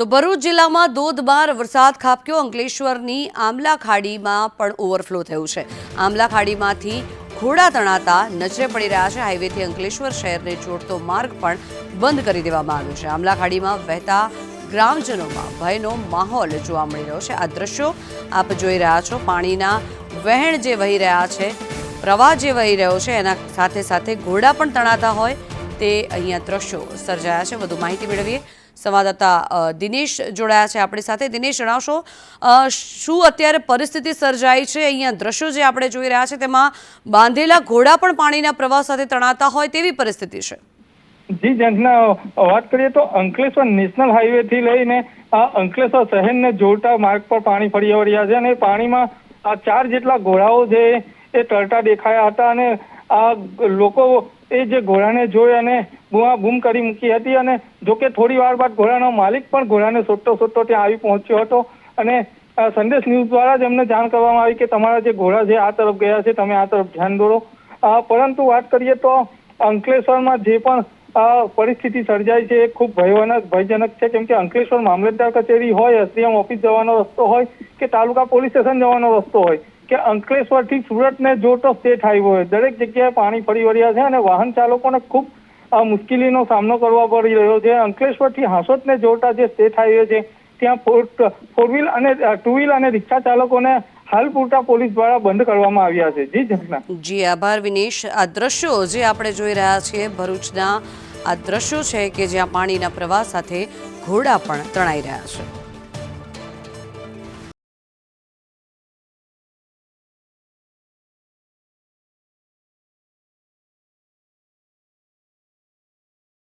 તો ભરૂચ જિલ્લામાં ધોધમાર વરસાદ ખાબક્યો। અંકલેશ્વરની આમલા ખાડીમાં પણ ઓવરફ્લો થયું છે। આમલા ખાડીમાંથી ઘોડા તણાતા નજરે પડી રહ્યા છે। હાઈવેથી અંકલેશ્વર શહેરને જોડતો માર્ગ પણ બંધ કરી દેવામાં આવ્યો છે। આમલા ખાડીમાં વહેતા ગ્રામજનોમાં ભયનો માહોલ જોવા મળી રહ્યો છે। આ દ્રશ્યો આપ જોઈ રહ્યા છો। પાણીના વહેણ જે વહી રહ્યા છે, પ્રવાહ જે વહી રહ્યો છે, એના સાથે સાથે ઘોડા પણ તણાતા હોય તે અહીંયા દ્રશ્યો સર્જાયા છે। વધુ માહિતી મેળવીએ। સંવાદદાતા દિનેશ જોડાયા છે આપણી સાથે। દિનેશ, જણાવશો શું અત્યારે પરિસ્થિતિ સર્જાઈ છે? અહીંયા દ્રશ્યો જે આપણે જોઈ રહ્યા છે તેમાં બાંધેલા ઘોડા પણ પાણીના પ્રવાહ સાથે તણાતા હોય તેવી પરિસ્થિતિ છે। જી જંગના વાત કરીએ તો અંકલેશ્વર નેશનલ હાઈવે થી લઈને અંકલેશ્વર શહેરને જોડતા માર્ગ પર પાણી ફરી વળ્યા છે અને પાણીમાં 4 જેટલા ઘોડાઓ જે એ તરતા દેખાયા હતા અને આ લોકો એ જે ઘોડાને જોઈ અને બૂમ કરી મૂકી હતી અને જોકે થોડી વાર બાદ ઘોડાનો માલિક પણ ઘોડાને શોધતો ત્યાં આવી પહોંચ્યો હતો અને સંદેશ ન્યૂઝ દ્વારા જ એમને જાણ કરવામાં આવી કે તમારા જે ઘોડા છે આ તરફ ગયા છે, તમે આ તરફ ધ્યાન દોરો। પરંતુ વાત કરીએ તો અંકલેશ્વરમાં જે પણ પરિસ્થિતિ સર્જાઈ છે એ ખૂબ ભયજનક છે, કેમ કે અંકલેશ્વર મામલતદાર કચેરી હોય, એસડીએમ ઓફિસ જવાનો રસ્તો હોય કે તાલુકા પોલીસ સ્ટેશન જવાનો રસ્તો હોય કે અંકલેશ્વરથી સુરતને જોડતો સ્ટેટ હાઈવે હોય, દરેક જગ્યાએ પાણી ફરી વળ્યા છે અને વાહન ચાલકોને ખૂબ મુશ્કેલીનો સામનો કરવા પડી રહ્યો છે। અંકલેશ્વરથી હાંસોદને જોડતા જે સ્ટેટ હાઈવે છે ત્યાં ફોર વ્હીલ અને ટુ વ્હીલ અને રિક્ષા ચાલકોને હાલ પૂરતા પોલીસ દ્વારા બંધ કરવામાં આવ્યા છે। જી જંગના। જી આભાર વિનેશ। આ દ્રશ્યો જે આપણે જોઈ રહ્યા છીએ ભરૂચના, આ દ્રશ્યો છે કે જ્યાં પાણીના પ્રવાહ સાથે ઘોડા પણ તણાઈ રહ્યા છે।